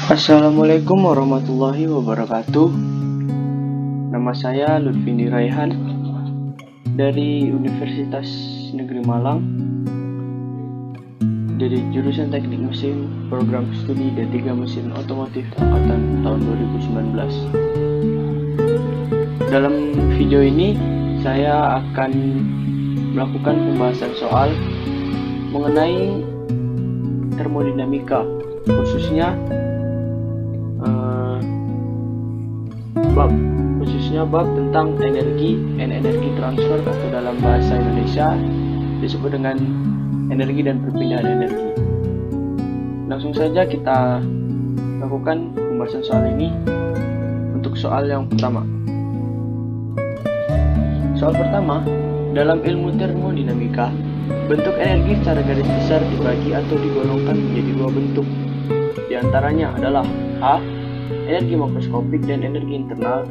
Assalamualaikum warahmatullahi wabarakatuh. Nama saya Lutfindi Raihan dari Universitas Negeri Malang, dari jurusan Teknik Mesin, program studi D3 Mesin Otomotif angkatan tahun 2019. Dalam video ini saya akan melakukan pembahasan soal mengenai termodinamika, khususnya bab tentang energi transfer, atau dalam bahasa Indonesia disebut dengan energi dan perpindahan energi. Langsung saja kita lakukan pembahasan soal ini. Untuk soal yang pertama, dalam ilmu termodinamika, bentuk energi secara garis besar dibagi atau digolongkan menjadi dua bentuk. Di antaranya adalah A. Energi makroskopik dan energi internal.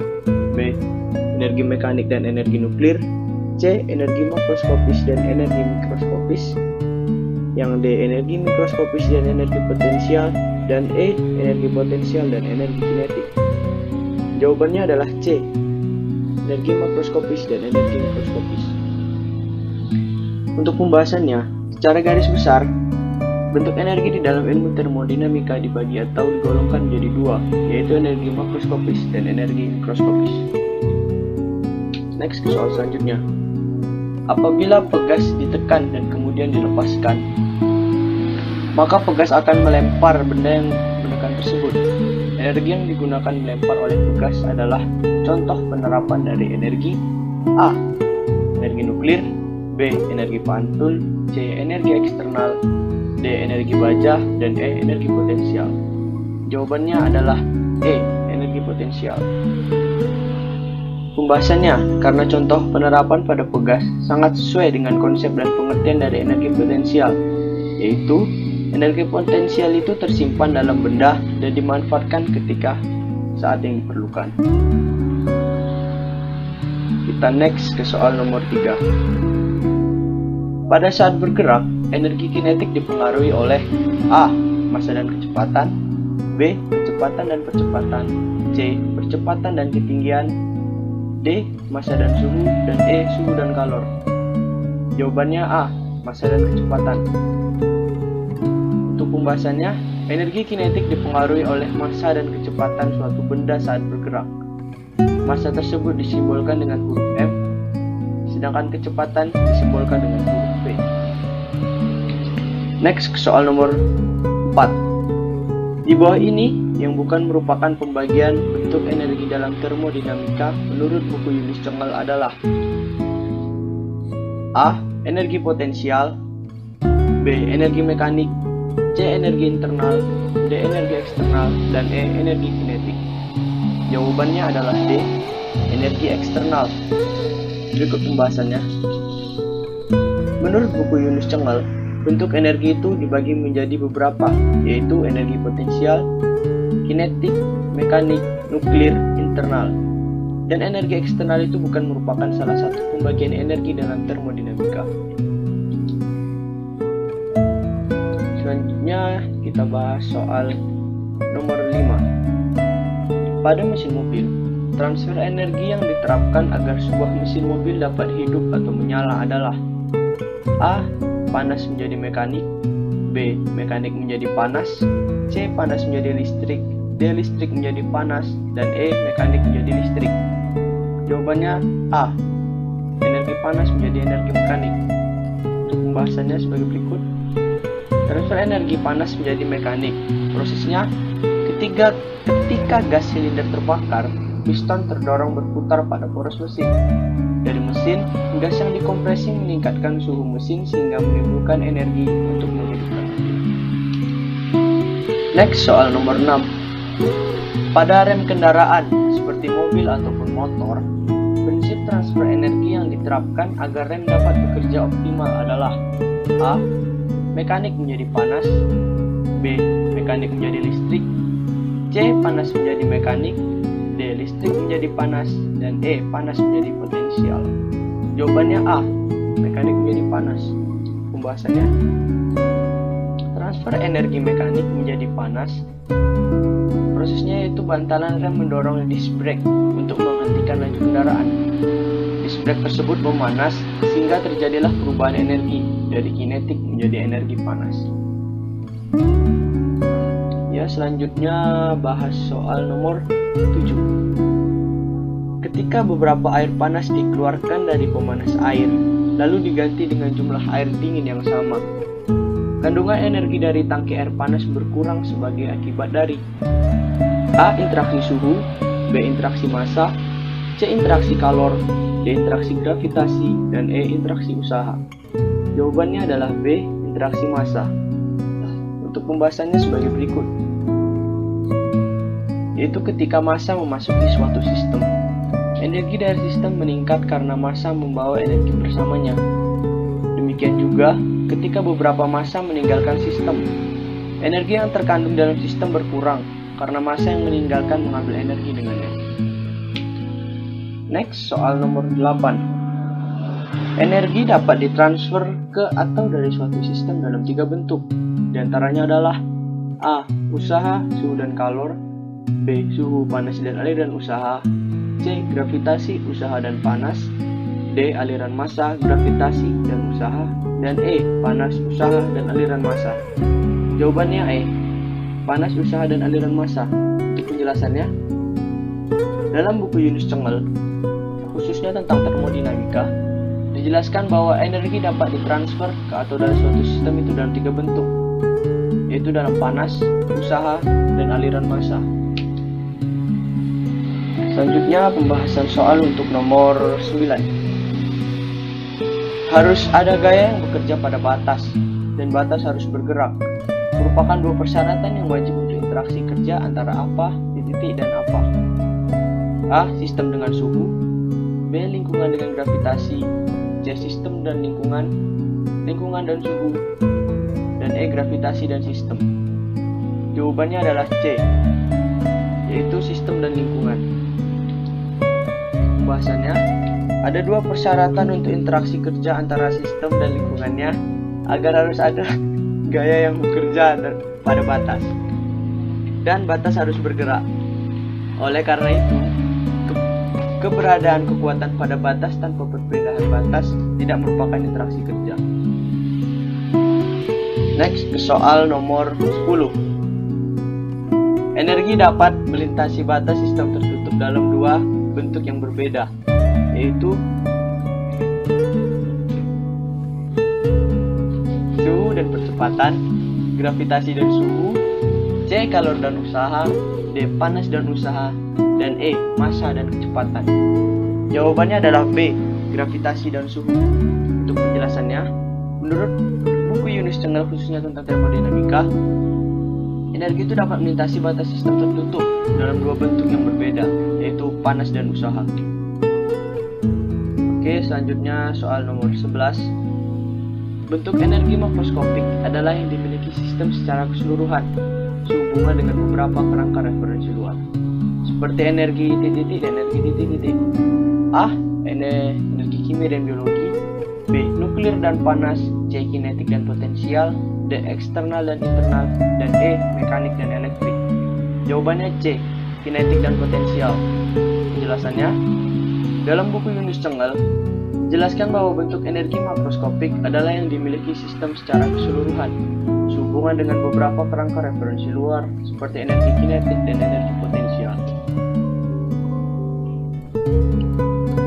B. Energi mekanik dan energi nuklir. C. Energi makroskopis dan energi mikroskopis. Yang D. Energi mikroskopis dan energi potensial. Dan E. Energi potensial dan energi kinetik. Jawabannya adalah C. Energi makroskopis dan energi mikroskopis. Untuk pembahasannya, secara garis besar, bentuk energi di dalam ilmu termodinamika dibagi atau digolongkan menjadi dua, yaitu energi makroskopis dan energi mikroskopis. Next, ke soal selanjutnya. Apabila pegas ditekan dan kemudian dilepaskan, maka pegas akan melempar benda yang menekan tersebut. Energi yang digunakan melempar oleh pegas adalah contoh penerapan dari energi A. Energi nuklir. B. Energi pantul. C. Energi eksternal. D. Energi baja. Dan E. Energi potensial. Jawabannya adalah E. Energi potensial. Pembahasannya, karena contoh penerapan pada pegas sangat sesuai dengan konsep dan pengertian dari energi potensial, yaitu energi potensial itu tersimpan dalam benda dan dimanfaatkan ketika saat yang diperlukan. Kita next ke soal nomor 3. Pada saat bergerak, energi kinetik dipengaruhi oleh A. Massa dan kecepatan. B. Kecepatan dan percepatan. C. Percepatan dan ketinggian. D. Massa dan suhu. Dan E. Suhu dan kalor. Jawabannya A. Massa dan kecepatan. Untuk pembahasannya, energi kinetik dipengaruhi oleh massa dan kecepatan suatu benda saat bergerak. Massa tersebut disimbolkan dengan huruf M, sedangkan kecepatan disimbolkan dengan huruf V. Next, ke soal nomor 4. Di bawah ini yang bukan merupakan pembagian bentuk energi dalam termodinamika menurut buku Yunis Cengel adalah A. Energi potensial. B. Energi mekanik. C. Energi internal. D. Energi eksternal. Dan E. Energi kinetik. Jawabannya adalah D. Energi eksternal. Berikut pembahasannya. Menurut buku Yunis Cengel, bentuk energi itu dibagi menjadi beberapa, yaitu energi potensial, kinetik, mekanik, nuklir, internal. Dan energi eksternal itu bukan merupakan salah satu pembagian energi dalam termodinamika. Selanjutnya kita bahas soal nomor 5. Pada mesin mobil, transfer energi yang diterapkan agar sebuah mesin mobil dapat hidup atau menyala adalah A. Panas menjadi mekanik. B. Mekanik menjadi panas. C. Panas menjadi listrik. D. Listrik menjadi panas. Dan E. Mekanik menjadi listrik. Jawabannya A. Energi panas menjadi energi mekanik. Untuk pembahasannya sebagai berikut. Transfer energi panas menjadi mekanik. Prosesnya, ketika gas silinder terbakar, piston terdorong berputar pada poros mesin. Dari mesin, gas yang dikompresi meningkatkan suhu mesin sehingga menimbulkan energi untuk menghidupkan mesin. Next, soal nomor 6. Pada rem kendaraan seperti mobil ataupun motor, prinsip transfer energi yang diterapkan agar rem dapat bekerja optimal adalah A. Mekanik menjadi panas. B. Mekanik menjadi listrik. C. Panas menjadi mekanik. D. Listrik menjadi panas. Dan E. Panas menjadi potensial. Jawabannya A. Mekanik menjadi panas. Pembahasannya, transfer energi mekanik menjadi panas Prosesnya yaitu bantalan rem mendorong disc brake untuk menghentikan laju kendaraan. Disc brake tersebut memanas sehingga terjadilah perubahan energi dari kinetik menjadi energi panas. Ya, selanjutnya bahas soal nomor 7. Ketika beberapa air panas dikeluarkan dari pemanas air, lalu diganti dengan jumlah air dingin yang sama, kandungan energi dari tangki air panas berkurang sebagai akibat dari A. Interaksi suhu, B. Interaksi massa, C. Interaksi kalor, D. Interaksi gravitasi, dan E. Interaksi usaha. Jawabannya adalah B. Interaksi massa. Untuk pembahasannya sebagai berikut, yaitu ketika massa memasuki suatu sistem, energi dari sistem meningkat karena massa membawa energi bersamanya. Demikian juga ketika beberapa massa meninggalkan sistem, energi yang terkandung dalam sistem berkurang karena massa yang meninggalkan mengambil energi dengannya. Next, soal nomor 8. Energi dapat ditransfer ke atau dari suatu sistem dalam 3 bentuk. Di antaranya adalah A. Usaha, suhu dan kalor, B. Suhu, panas dan aliran usaha, C. Gravitasi, usaha dan panas, D. Aliran massa, gravitasi dan usaha, dan E. Panas, usaha dan aliran massa. Jawabannya E. Panas, usaha dan aliran massa. Untuk penjelasannya, dalam buku Yunus Cengel, khususnya tentang termodinamika, dijelaskan bahwa energi dapat ditransfer ke atau dari suatu sistem itu dalam 3 bentuk, yaitu dalam panas, usaha, dan aliran massa. Selanjutnya pembahasan soal untuk nomor 9. Harus ada gaya yang bekerja pada batas, dan batas harus bergerak. Merupakan 2 persyaratan yang wajib untuk interaksi kerja antara apa, titik, dan apa. A. Sistem dengan suhu, B. Lingkungan dengan gravitasi, C. Sistem dan lingkungan dan suhu, dan E. Gravitasi dan sistem. Jawabannya adalah C, yaitu sistem dan lingkungan. Pembahasannya, ada 2 persyaratan untuk interaksi kerja antara sistem dan lingkungannya agar harus ada gaya yang bekerja pada batas, dan batas harus bergerak. Oleh karena itu, keberadaan kekuatan pada batas tanpa perpindahan batas tidak merupakan interaksi kerja. Next, ke soal nomor 10. Energi dapat melintasi batas sistem tertutup dalam 2 bentuk yang berbeda, yaitu suhu dan percepatan, gravitasi dan suhu, C. Kalor dan usaha, D. Panas dan usaha, dan E. Massa dan kecepatan. Jawabannya adalah B. Gravitasi dan suhu. Untuk penjelasannya, menurut buku Yunus Cengel khususnya tentang termodinamika, energi itu dapat melintasi batas sistem tertutup dalam 2 bentuk yang berbeda, yaitu panas dan usaha. Oke, selanjutnya soal nomor 11. Bentuk energi makroskopik adalah yang dimiliki sistem secara keseluruhan, sehubungan dengan beberapa kerangka referensi luar, seperti energi titik dan energi titik. A. Energi kimia dan biologi, B. Nuklir dan panas, C. Kinetik dan potensial, D. Eksternal dan internal, dan E. Mekanik dan elektrik. Jawabannya C. Kinetik dan potensial. Penjelasannya, dalam buku Yunus Cengel jelaskan bahwa bentuk energi makroskopik adalah yang dimiliki sistem secara keseluruhan, sehubungan dengan beberapa kerangka referensi luar, seperti energi kinetik dan energi potensial.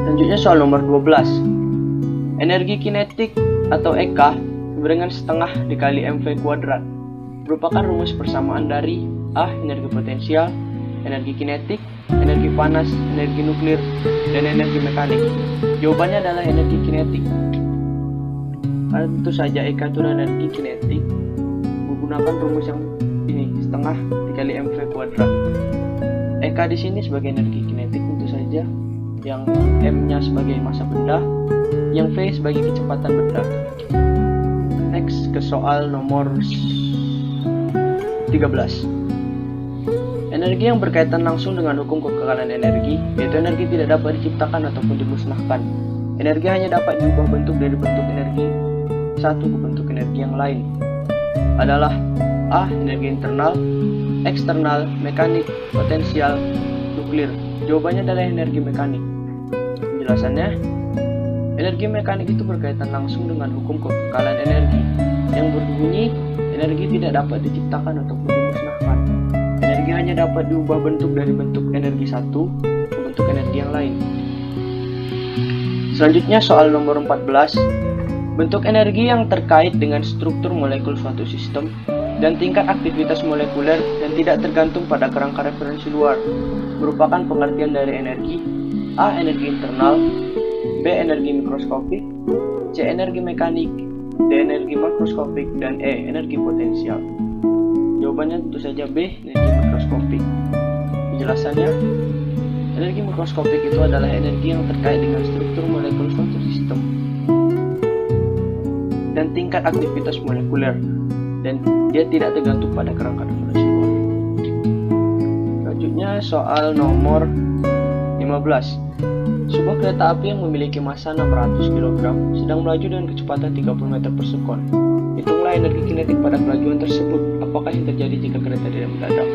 Selanjutnya soal nomor 12. Energi kinetik atau EK dengan setengah dikali mv kuadrat merupakan rumus persamaan dari A. Energi potensial, energi kinetik, energi panas, energi nuklir, dan energi mekanik. Jawabannya adalah energi kinetik. Karena tentu saja EK itu energi kinetik, menggunakan rumus yang ini, setengah dikali mv kuadrat. EK di sini sebagai energi kinetik tentu saja, yang M-nya sebagai massa benda, yang V sebagai kecepatan benda. Next, ke soal nomor 13. Energi yang berkaitan langsung dengan hukum kekekalan energi, yaitu energi tidak dapat diciptakan ataupun dimusnahkan. Energi hanya dapat diubah bentuk dari bentuk energi satu ke bentuk energi yang lain, adalah A. Energi internal, eksternal, mekanik, potensial, nuklir. Jawabannya adalah energi mekanik. Penjelasannya, energi mekanik itu berkaitan langsung dengan hukum kekekalan energi yang berbunyi energi tidak dapat diciptakan ataupun dimusnahkan. Energi hanya dapat diubah bentuk dari bentuk energi satu ke bentuk energi yang lain. Selanjutnya soal nomor 14. Bentuk energi yang terkait dengan struktur molekul suatu sistem dan tingkat aktivitas molekuler dan tidak tergantung pada kerangka referensi luar merupakan pengertian dari energi. A. Energi internal, B. Energi mikroskopik, C. Energi mekanik, D. Energi makroskopik, dan E. Energi potensial. Jawabannya tentu saja B. Energi mikroskopik. Penjelasannya, energi mikroskopik itu adalah energi yang terkait dengan struktur molekul suatu sistem dan tingkat aktivitas molekuler, dan dia tidak tergantung pada kerangka referensi luar. Selanjutnya soal nomor 15. Sebuah kereta api yang memiliki massa 600 kg sedang melaju dengan kecepatan 30 meter per sekon. Hitunglah energi kinetik pada kelajuan tersebut. Apakah yang terjadi jika kereta tidak mendadak?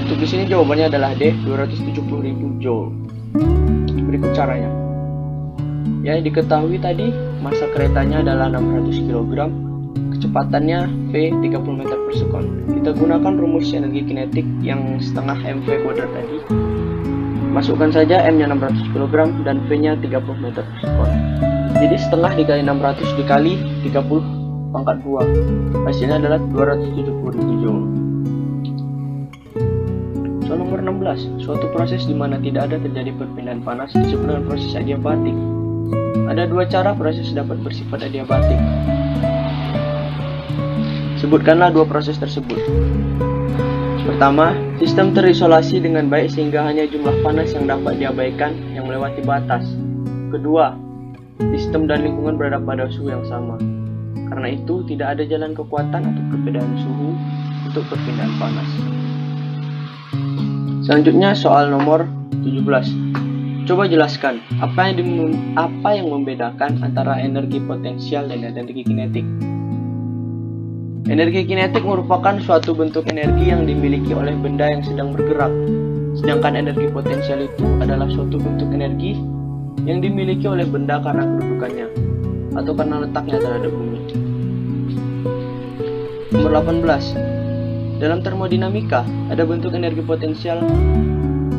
Untuk di sini jawabannya adalah D. 270.000 joule. Berikut caranya. Ya, diketahui tadi massa keretanya adalah 600 kg, kecepatannya V 30 meter per sekon. Kita gunakan rumus energi kinetik yang setengah mv kuadrat tadi. Masukkan saja M-nya 600 kg dan V-nya 30 meter per sekon. Jadi setengah dikali 600 dikali 30 pangkat 2. Hasilnya adalah 270.000 joule. Soal nomor 16. Suatu proses di mana tidak ada terjadi perpindahan panas disebut dengan proses adiabatik. Ada dua cara proses dapat bersifat adiabatik. Sebutkanlah dua proses tersebut. Pertama, sistem terisolasi dengan baik sehingga hanya jumlah panas yang dapat diabaikan yang melewati batas. Kedua, sistem dan lingkungan berada pada suhu yang sama. Karena itu, tidak ada jalan kekuatan atau perbedaan suhu untuk perpindahan panas. Selanjutnya soal nomor 17. Coba jelaskan apa yang membedakan antara energi potensial dan energi kinetik. Energi kinetik merupakan suatu bentuk energi yang dimiliki oleh benda yang sedang bergerak, sedangkan energi potensial itu adalah suatu bentuk energi yang dimiliki oleh benda karena kedudukannya atau karena letaknya terhadap bumi. Nomor 18. Dalam termodinamika, ada bentuk energi potensial,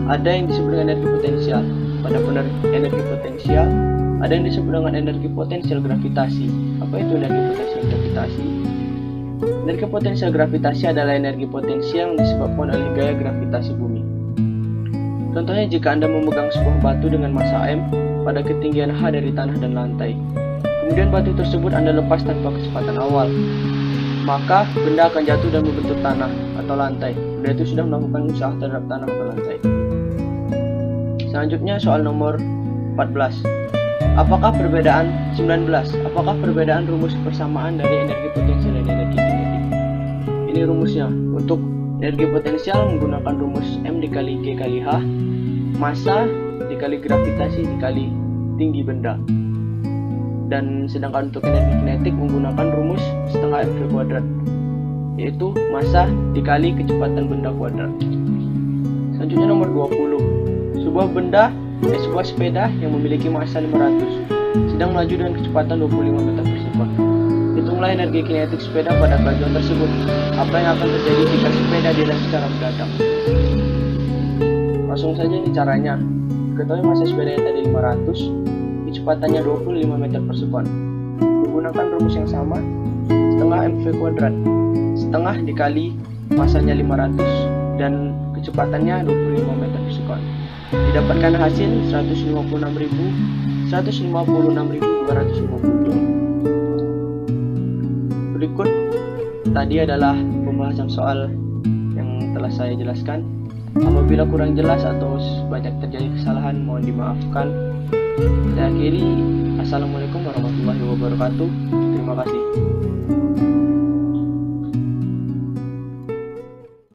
ada yang disebut dengan energi potensial. Pada energi potensial, ada yang disebut dengan energi potensial gravitasi. Apa itu energi potensial gravitasi? Energi potensial gravitasi adalah energi potensial yang disebabkan oleh gaya gravitasi bumi. Contohnya, jika Anda memegang sebuah batu dengan massa M pada ketinggian H dari tanah dan lantai, kemudian batu tersebut Anda lepas tanpa kecepatan awal, maka benda akan jatuh dan membentuk tanah atau lantai. Benda itu sudah melakukan usaha terhadap tanah atau lantai. Selanjutnya soal nomor 14. Apakah perbedaan rumus persamaan dari energi potensial dan energi kinetik? Ini rumusnya. Untuk energi potensial menggunakan rumus M dikali G kali H, massa dikali gravitasi dikali tinggi benda. Dan sedangkan untuk energi kinetik menggunakan rumus setengah mv kuadrat, yaitu massa dikali kecepatan benda kuadrat. Selanjutnya nomor 20. Sebuah sepeda yang memiliki massa 500 sedang melaju dengan kecepatan 25 meter per sekon. Hitunglah energi kinetik sepeda pada kelajuan tersebut. Apa yang akan terjadi jika sepeda dilarang secara mendadak? Langsung saja ini caranya. Ketahui massa sepeda yang tadi 500, kecepatannya 25 meter per sekon. Menggunakan rumus yang sama, setengah mv kuadrat, setengah dikali massanya 500 dan kecepatannya 25 meter per sekon. Didapatkan hasil 156.250 joule. Berikut tadi adalah pembahasan soal yang telah saya jelaskan. Apabila kurang jelas atau banyak terjadi kesalahan, mohon dimaafkan. Saya akhiri. Assalamualaikum warahmatullahi wabarakatuh. Terima kasih.